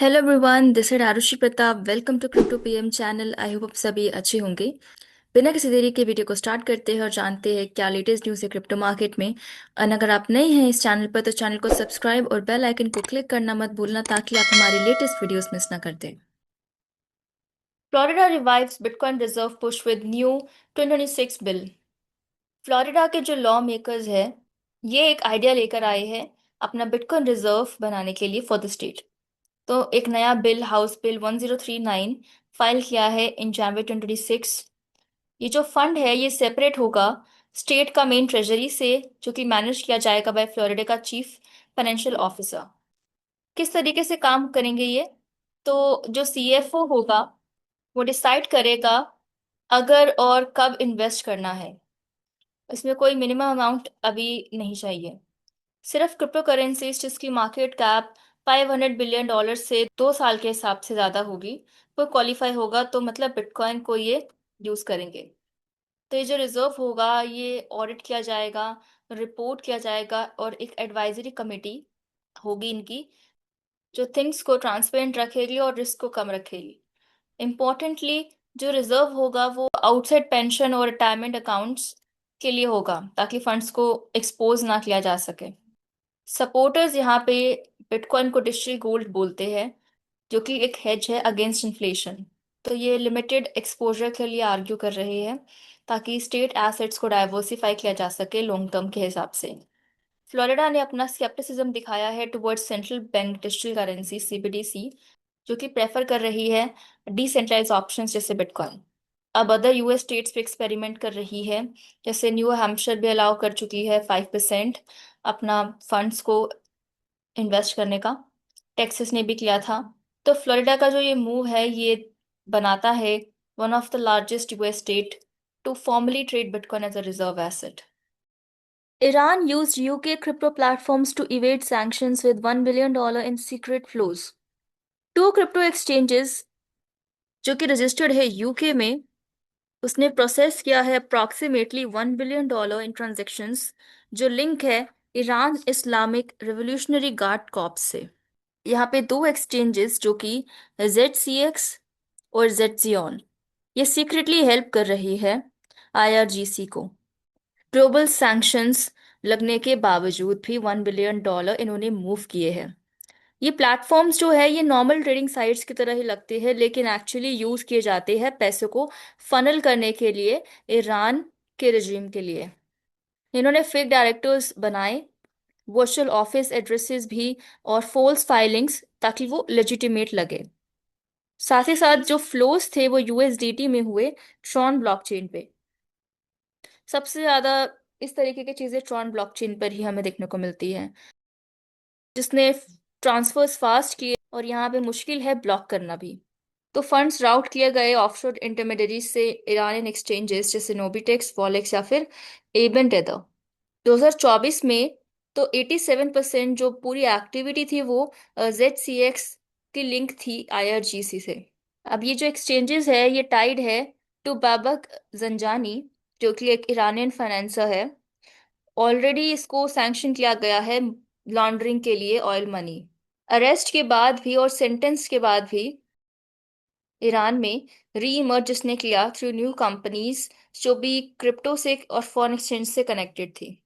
Hello everyone, this is Arushi Pratap. Welcome to crypto PM channel. I hope आप सभी अच्छे होंगे। बिना किसी देरी के वीडियो को स्टार्ट करते हैं और जानते हैं क्या लेटेस्ट न्यूज़ है क्रिप्टो मार्केट में। और अगर आप नए हैं इस चैनल पर तो चैनल को सब्सक्राइब और बेल आइकन को क्लिक करना मत भूलना ताकि आप हमारी लेटेस्ट वीडियोस मिस ना कर दें। Florida revives bitcoin reserve push with new 2026 bill. Florida के जो लॉ मेकर्स हैं, ये एक आइडिया लेकर आए हैं अपना बिटकॉइन रिजर्व बनाने के लिए फॉर द स्टेट। तो एक नया बिल, हाउस बिल 1039 फाइल किया है इन जनवरी 2026। ये जो फंड है ये सेपरेट होगा स्टेट का मेन ट्रेजरी से, जो कि मैनेज किया जाएगा बाय फ्लोरिडा का चीफ फाइनेंशियल ऑफिसर। किस तरीके से काम करेंगे ये? तो जो सीएफओ होगा वो डिसाइड करेगा अगर और कब इन्वेस्ट करना है। इसमें कोई मिनिमम अमाउंट अभी नहीं चाहिए। सिर्फ क्रिप्टो करेंसीज जिसकी मार्केट कैप $500 बिलियन से 2 साल के हिसाब से ज्यादा होगी वो क्वालिफाई होगा, तो मतलब बिटकॉइन को ये यूज करेंगे। तो ये जो रिजर्व होगा ये ऑडिट किया जाएगा, रिपोर्ट किया जाएगा और एक एडवाइजरी कमेटी होगी इनकी, जो थिंग्स को ट्रांसपेरेंट रखेगी और रिस्क को कम रखेगी। इम्पोर्टेंटली, जो रिजर्व होगा वो आउटसाइड पेंशन और रिटायरमेंट अकाउंट्स के लिए होगा ताकि फंड्स को एक्सपोज ना किया जा सके। सपोर्टर्स यहाँ पे बिटकॉइन को डिजिटल गोल्ड बोलते हैं, जो कि एक हेज है अगेंस्ट इन्फ्लेशन। तो ये लिमिटेड एक्सपोजर के लिए आर्ग्यू कर रहे हैं ताकि स्टेट एसेट्स को डाइवर्सिफाई किया जा सके लॉन्ग टर्म के हिसाब से। फ्लोरिडा ने अपना स्केप्टिसिज्म दिखाया है towards central bank digital currency CBDC, जो कि प्रेफर कर रही है डिसेंट्रलाइज ऑप्शंस जैसे बिटकॉइन। अब अदर यूएस स्टेट्स भी एक्सपेरिमेंट कर रही है, जैसे न्यू हैम्पशायर भी अलाउ कर चुकी है 5% अपना फंड्स को इन्वेस्ट करने का। टेक्सास ने भी किया था। तो फ्लोरिडा का जो ये मूव है ये बनाता है one of the largest US state to formally trade bitcoin as a reserve asset. Iran used UK crypto platforms to evade sanctions with $1 billion in secret flows. Two crypto exchanges जो कि registered है UK में, उसने process किया है approximately $1 billion in transactions जो link है Iran Islamic revolutionary guard corps से। यहाँ पे दो एक्सचेंजेस जो कि ZCX और ZCON, ये सीक्रेटली हेल्प कर रही है IRGC को। ग्लोबल सैंक्शंस लगने के बावजूद भी $1 बिलियन इन्होंने मूव किए हैं। ये प्लेटफॉर्म्स जो है ये नॉर्मल ट्रेडिंग साइट्स की तरह ही लगते हैं, लेकिन एक्चुअली यूज किए जाते हैं पैसों को फनल करने के लिए ईरान के रिजीम के लिए। इन्होंने फेक डायरेक्टर्स बनाए, वर्चुअल ऑफिस एड्रेसेस भी और फॉल्स फाइलिंग्स ताकि वो लेजिटिमेट लगे। साथ ही साथ जो फ्लोस थे वो यूएसडीटी में हुए ट्रॉन ब्लॉकचेन पे। सबसे ज्यादा इस तरीके की चीजें ट्रॉन ब्लॉकचेन पर ही हमें देखने को मिलती है, जिसने ट्रांसफर्स फास्ट किए और यहाँ पे मुश्किल है ब्लॉक करना भी। तो फंड्स राउट किए गए ऑफशोर इंटरमीडियरीज से ईरानियन एक्सचेंजेस जैसे नोबिटेक्स, वॉलेक्स या फिर एबन टेदर। 2024 में तो 87% जो पूरी एक्टिविटी थी वो ZCX की लिंक थी IRGC से। अब ये जो एक्सचेंजेस है ये टाइड है टू बाबक जंजानी, जो कि एक ईरानियन फाइनेंसर है। ऑलरेडी इसको सैंक्शन किया गया है लॉन्ड्रिंग के लिए ऑयल मनी। अरेस्ट के बाद भी और सेंटेंस के बाद भी ईरान में री इमर्ज जिसने किया थ्रू न्यू कंपनीज जो भी क्रिप्टो से और फॉरेन एक्सचेंज से कनेक्टेड थी।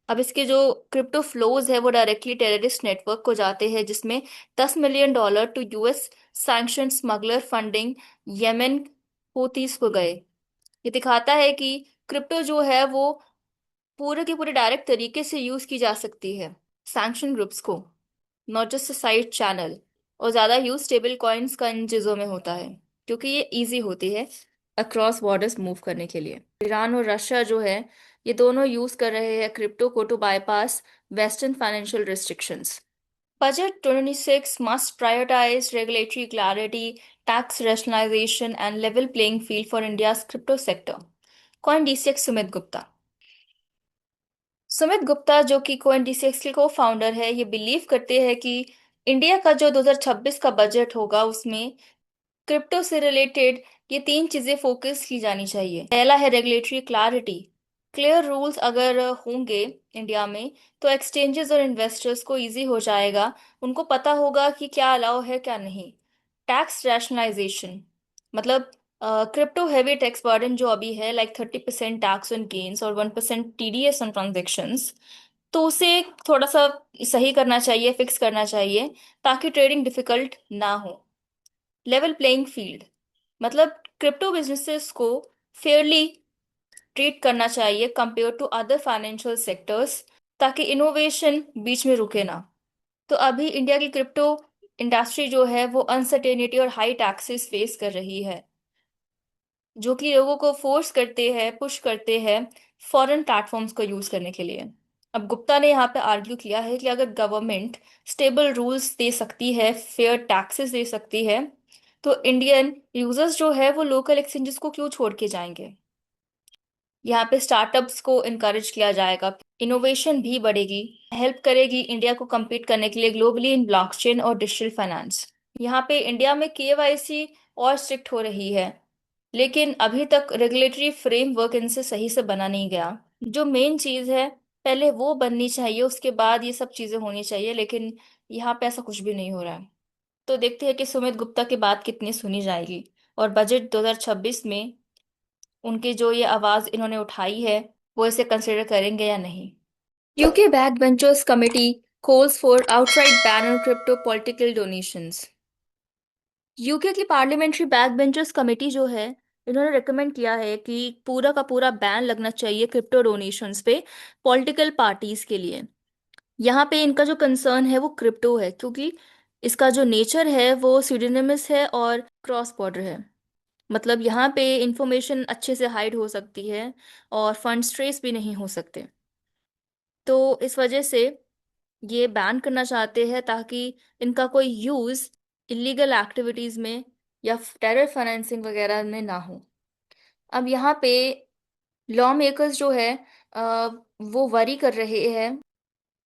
अब इसके जो क्रिप्टो फ्लोज है वो डायरेक्टली टेररिस्ट नेटवर्क को जाते हैं, जिसमें $10 million to US sanction smuggler funding Yemen Houthis को गए। ये दिखाता है कि क्रिप्टो जो है वो पूरे के पूरे डायरेक्ट तरीके से यूज की जा सकती है सैंक्शन ग्रुप्स को, नॉट जस्ट साइड चैनल। और ज़्यादा यूज स्टेबल कॉइन्स का इन चीज़ों में होता है क्योंकि ये इजी होती है अक्रॉस बॉर्डर्स मूव करने के लिए। ईरान और रशिया जो है ये दोनों यूज कर रहे हैं क्रिप्टो को to bypass western financial restrictions. Budget 26 must prioritize regulatory clarity, tax rationalization and level playing field for India's crypto sector. Coin DCX Sumit Gupta जो कि कोइन डीसीएक्स के को फाउंडर है, ये बिलीव करते हैं कि इंडिया का जो 2026 का बजट होगा उसमें क्रिप्टो से रिलेटेड ये तीन चीजें फोकस की जानी चाहिए। पहला है रेगुलेटरी क्लैरिटी, क्लियर रूल्स अगर होंगे इंडिया में, तो एक्सचेंजेस और इन्वेस्टर्स को इजी हो जाएगा। उनको पता होगा कि क्या अलाउ है क्या नहीं। टैक्स रैशनलाइजेशन, मतलब क्रिप्टो हैवी टैक्स बर्डन जो अभी है, लाइक 30% टैक्स ऑन गेन्स और 1% टीडीएस ऑन ट्रांजेक्शंस, तो उसे थोड़ा सा सही करना चाहिए, फिक्स करना चाहिए, ताकि ट्रेडिंग डिफिकल्ट ना हो। लेवल प्लेइंग फील्ड, मतलब क्रिप्टो बिजनेसेस को फेयरली ट्रीट करना चाहिए compare to other financial sectors, ताकि इनोवेशन बीच में रुके ना। तो अभी इंडिया की क्रिप्टो इंडस्ट्री जो है वो अनसर्टेनिटी और हाई टैक्सेस फेस कर रही है, जो कि लोगों को फोर्स करते हैं, पुश करते हैं फॉरेन प्लेटफॉर्म्स को यूज करने के लिए। अब गुप्ता ने यहाँ पे आर्ग्यू किया है कि अगर गवर्नमेंट स्टेबल रूल्स दे सकती है, फेयर टैक्सेस दे सकती है, तो इंडियन यूजर्स जो है वो लोकल एक्सचेंजेस को क्यों छोड़ के जाएंगे। यहाँ पे स्टार्टअप्स को इनकरेज किया जाएगा, इनोवेशन भी बढ़ेगी, हेल्प करेगी इंडिया को compete करने के लिए ग्लोबली इन ब्लॉकचेन और डिजिटल फाइनेंस। यहाँ पे इंडिया में केवाईसी और स्ट्रिक्ट हो रही है, लेकिन अभी तक रेगुलेटरी फ्रेमवर्क इनसे सही से बना नहीं गया। जो मेन चीज है, पहले वो बननी चाहिए, उसके बाद ये सब चीजें होनी चाहिए, लेकिन यहाँ पे ऐसा कुछ भी नहीं हो रहा है। तो देखते हैं कि सुमित गुप्ता की बात कितनी सुनी जाएगी, और बजट 2026 में उनकी जो ये आवाज इन्होंने उठाई है, वो इसे कंसिडर करेंगे या नहीं। UK back benchers committee calls for outright ban on crypto political donations। UK की पार्लियामेंट्री बैक बेंचर्स कमेटी जो है, इन्होंने रिकमेंड किया है कि पूरा का पूरा बैन लगना चाहिए क्रिप्टो डोनेशंस पे पॉलिटिकल पार्टीज के लिए। यहाँ पे इनका जो कंसर्न है वो क्रिप्टो है, क्योंकि इसका जो नेचर है वो स्यूडोनिमस है और क्रॉस बॉर्डर है। मतलब यहाँ पे इंफॉर्मेशन अच्छे से हाइड हो सकती है और फंड्स ट्रेस भी नहीं हो सकते। तो इस वजह से ये बैन करना चाहते हैं, ताकि इनका कोई यूज इलीगल एक्टिविटीज में या टेरर फाइनेंसिंग वगैरह में ना हो। अब यहाँ पे लॉ मेकर्स जो है अ, वो वरी कर रहे हैं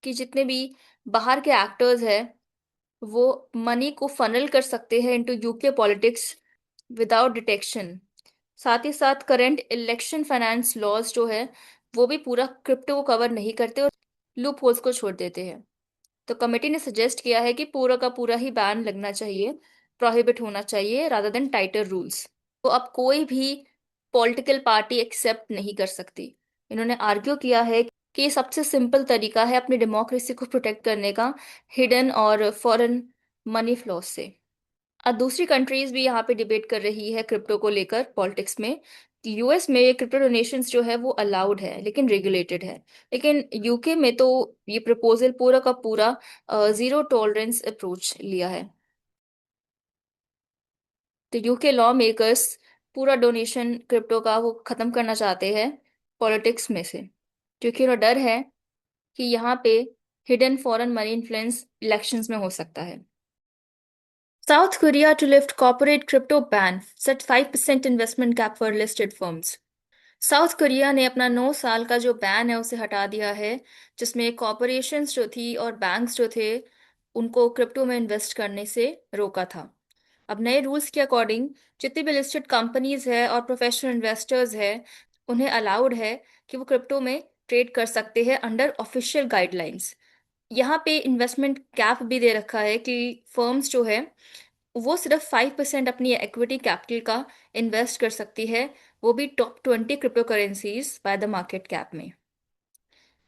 कि जितने भी बाहर के एक्टर्स हैं, वो मनी को फनल कर सकते हैं into UK politics without detection. साथ ही साथ करंट इलेक्शन फाइनेंस लॉज जो है, वो भी पूरा क्रिप्टो को कवर नहीं करते और लूप होल्स को छोड़ देते हैं। तो कमेटी ने सजेस्ट किया है कि पूरा का पूरा ही बैन लगना चाहिए, प्रोहिबिट होना चाहिए रादर देन टाइटर रूल्स। तो अब कोई भी पॉलिटिकल पार्टी एक्सेप्ट नहीं कर सकती। इन्होंने आर्ग्यू किया है कि ये सबसे सिंपल तरीका है अपनी डेमोक्रेसी को प्रोटेक्ट करने का, हिडन और फॉरेन मनी फ्लोस से। अब दूसरी कंट्रीज भी यहाँ पे डिबेट कर रही है क्रिप्टो को लेकर पॉलिटिक्स में। यूएस में क्रिप्टो डोनेशंस जो है वो अलाउड है लेकिन रेगुलेटेड है, लेकिन यूके में तो ये प्रपोजल पूरा का पूरा जीरो टॉलरेंस अप्रोच लिया है। तो यूके लॉ मेकर्स पूरा डोनेशन क्रिप्टो का वो खत्म करना चाहते हैं पॉलिटिक्स में से, क्योंकि उन्हें डर है कि यहाँ पे hidden foreign money influence elections में हो सकता है। South Korea to lift corporate crypto ban, set 5% investment cap for listed firms। South Korea ने अपना 9 साल का जो बैन है उसे हटा दिया है, जिसमें कॉरपोरेशंस जो थी और बैंक्स जो थे, उनको क्रिप्टो में इन्वेस्ट करने से रोका था। अब नए रूल्स के अकॉर्डिंग जितनी भी लिस्टेड कंपनीज है और प्रोफेशनल इन्वेस्टर्स है, उन्हें अलाउड है कि वो क्रिप्टो में ट्रेड कर सकते हैं अंडर ऑफिशियल गाइडलाइंस। यहाँ पे इन्वेस्टमेंट कैप भी दे रखा है कि फर्म्स जो है वो सिर्फ 5% अपनी इक्विटी कैपिटल का इन्वेस्ट कर सकती है, वो भी top 20 crypto currencies by the market cap में,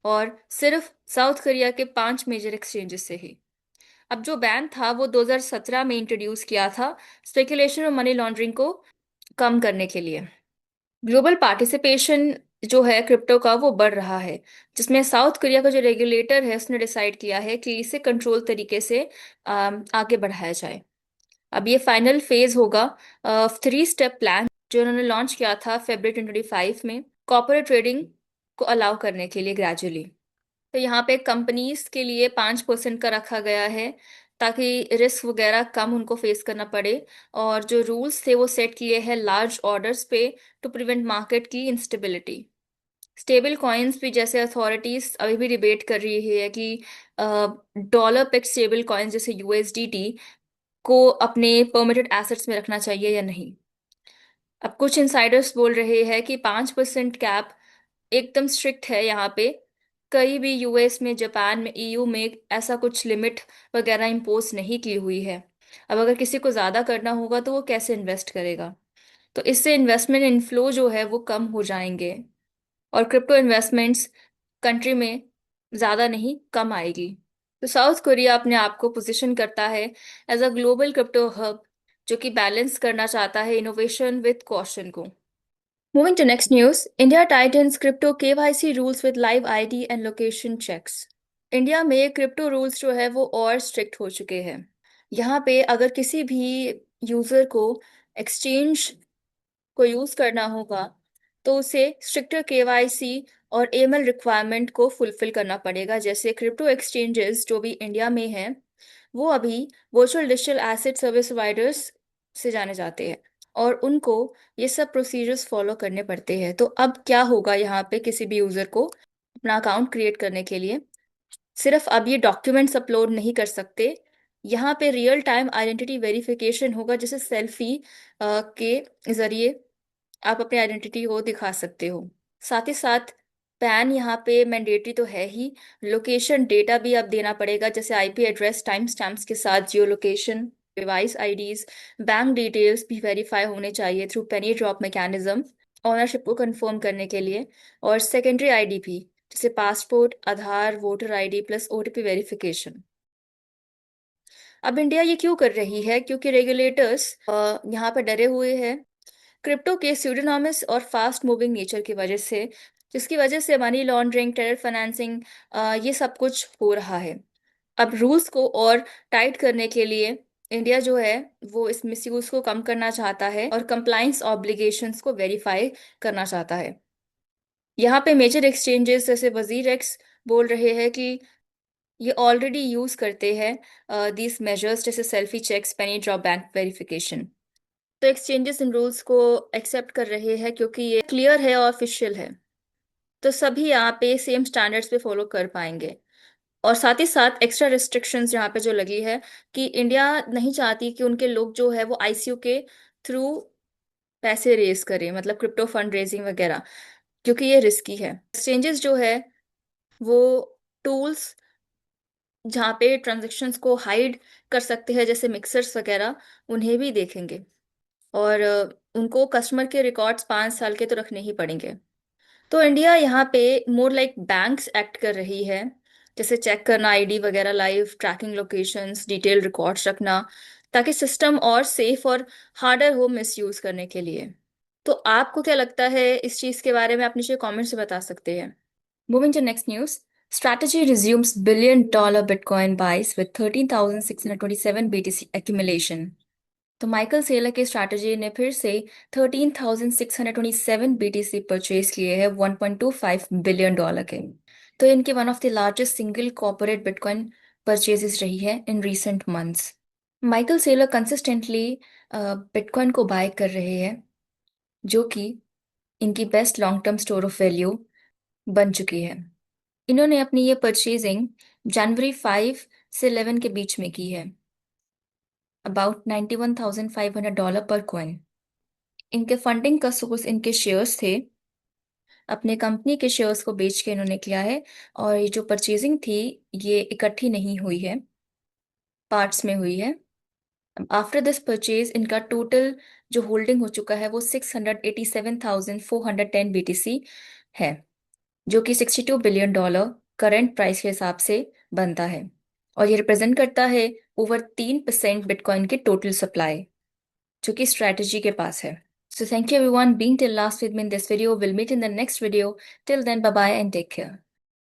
और सिर्फ साउथ कोरिया के 5 मेजर एक्सचेंजेस से ही। अब जो बैन था वो 2017 में इंट्रोड्यूस किया था स्पेकुलेशन और मनी लॉन्ड्रिंग को कम करने के लिए। ग्लोबल पार्टिसिपेशन जो है क्रिप्टो का वो बढ़ रहा है, जिसमें साउथ कोरिया का जो रेगुलेटर है उसने डिसाइड किया है कि इसे कंट्रोल तरीके से आगे बढ़ाया जाए। अब ये फाइनल फेज होगा 3 स्टेप प्लान जो उन्होंने लॉन्च किया था February 2025 में, कॉर्पोरेट ट्रेडिंग को अलाउ करने के लिए ग्रेजुअली। तो यहाँ पे कंपनीज के लिए 5% का रखा गया है, ताकि रिस्क वगैरह कम उनको फेस करना पड़े। और जो रूल्स थे वो सेट किए हैं लार्ज ऑर्डर्स पे, टू प्रिवेंट मार्केट की इंस्टेबिलिटी। स्टेबल कॉइन्स भी, जैसे अथॉरिटीज अभी भी डिबेट कर रही है कि डॉलर पे स्टेबल कॉइन्स जैसे यूएसडीटी को अपने परमिटेड एसेट्स में रखना चाहिए या नहीं। अब कुछ इंसाइडर्स बोल रहे हैं कि 5% कैप एकदम स्ट्रिक्ट है यहाँ पे। कहीं भी यूएस में, जापान में, ईयू में ऐसा कुछ लिमिट वगैरह इम्पोज नहीं की हुई है। अब अगर किसी को ज़्यादा करना होगा तो वो कैसे इन्वेस्ट करेगा? तो इससे इन्वेस्टमेंट इनफ्लो जो है वो कम हो जाएंगे, और क्रिप्टो इन्वेस्टमेंट्स कंट्री में ज़्यादा नहीं, कम आएगी। तो साउथ कोरिया अपने आप को पोजीशन करता है as a global crypto hub, जो कि बैलेंस करना चाहता है इनोवेशन विद कॉशन को। Moving to next news, India tightens crypto KYC rules with live ID and location checks. India में क्रिप्टो रूल्स जो है वो और स्ट्रिक्ट हो चुके हैं। यहाँ पे अगर किसी भी यूजर को एक्सचेंज को यूज करना होगा तो उसे स्ट्रिक्टर केवाईसी और एमएल रिक्वायरमेंट को फुलफिल करना पड़ेगा। जैसे क्रिप्टो एक्सचेंजेस जो भी इंडिया में हैं वो अभी virtual digital asset service providers से जाने जाते हैं, और उनको ये सब प्रोसीजर्स फॉलो करने पड़ते हैं। तो अब क्या होगा, यहाँ पे किसी भी यूजर को अपना अकाउंट क्रिएट करने के लिए सिर्फ अब ये डॉक्यूमेंट्स अपलोड नहीं कर सकते, यहाँ पे रियल टाइम आइडेंटिटी वेरिफिकेशन होगा, जैसे सेल्फी के जरिए आप अपनी आइडेंटिटी को दिखा सकते हो। साथ ही साथ पैन यहाँ पे मैंडेटरी तो है ही, लोकेशन डेटा भी अब देना पड़ेगा, जैसे आईपी एड्रेस, टाइम स्टैम्प्स के साथ geo location, device IDs, bank details भी वेरीफाई होने चाहिए through penny drop mechanism ownership को कंफर्म करने के लिए, और सेकेंडरी आईडी भी, जैसे passport, Aadhaar, voter ID plus OTP verification. अब इंडिया ये क्यों कर रही है? क्योंकि रेगुलेटर्स यहाँ पर डरे हुए हैं क्रिप्टो के स्यूडोनॉमस और फास्ट मूविंग नेचर की वजह से, जिसकी वजह से मनी लॉन्ड्रिंग, टेरर फाइनेंसिंग, ये सब कुछ हो रहा है। अब रूल्स को और टाइट करने के लिए इंडिया जो है वो इस मिसयूज को कम करना चाहता है और कंप्लायंस ऑब्लिगेशंस को वेरीफाई करना चाहता है। यहाँ पे मेजर एक्सचेंजेस जैसे वजीर एक्स बोल रहे हैं कि ये ऑलरेडी यूज करते हैं दीज मेजर्स, जैसे सेल्फी चेक्स, पेनी ड्रॉप, बैंक वेरिफिकेशन। तो एक्सचेंजेस इन रूल्स को एक्सेप्ट कर रहे हैं क्योंकि ये क्लियर है और ऑफिशियल है। तो सभी यहाँ पे सेम स्टैंडर्ड्स पे फॉलो कर पाएंगे। और साथ ही साथ एक्स्ट्रा रिस्ट्रिक्शंस यहाँ पे जो लगी है कि इंडिया नहीं चाहती कि उनके लोग जो है वो आईसीयू के थ्रू पैसे रेज करें, मतलब क्रिप्टो फंड रेजिंग वगैरह, क्योंकि ये रिस्की है। एक्सचेंजेस जो है वो टूल्स जहाँ पे ट्रांजेक्शन्स को हाइड कर सकते हैं, जैसे मिक्सर्स वगैरह, उन्हें भी देखेंगे। और उनको कस्टमर के रिकॉर्ड्स 5 साल के तो रखने ही पड़ेंगे। तो इंडिया यहाँ पे मोर लाइक बैंक्स एक्ट कर रही है, जैसे चेक करना आईडी वगैरह, live tracking locations, detail records रखना, ताकि सिस्टम और सेफ और हार्डर हो मिसयूज करने के लिए। तो आपको क्या लगता है इस चीज के बारे में? आप नीचे कमेंट से बता सकते हैं। Moving to next news, Strategy resumes $1 billion Bitcoin buys with 13,627 BTC accumulation. तो माइकल सेलर के स्ट्रैटेजी ने फिर से 13,627 बीटीसी परचेज किए हैं $1.25 बिलियन के। तो इनके one of the largest single corporate bitcoin purchases रही है in recent months. Michael Saylor consistently bitcoin को बाय कर रहे हैं, जो कि इनकी best long term store of value बन चुकी है। इन्होंने अपनी ये परचेजिंग जनवरी 5 से 11 के बीच में की है, अबाउट $91,500 पर कॉइन। इनके फंडिंग का सोर्स इनके शेयर्स थे, अपने कंपनी के शेयर्स को बेच के इन्होंने किया है। और ये जो परचेजिंग थी ये इकट्ठी नहीं हुई है, पार्ट्स में हुई है। आफ्टर दिस परचेज इनका टोटल जो होल्डिंग हो चुका है वो 687,410 बीटीसी है, जो कि $62 बिलियन करंट प्राइस के हिसाब से बनता है। और ये रिप्रेजेंट करता है ओवर 3% बिटकॉइन के टोटल सप्लाई जो कि स्ट्रैटेजी के पास है। So thank you everyone being till last with me in this video. We'll meet in the next video. Till then, bye bye and take care.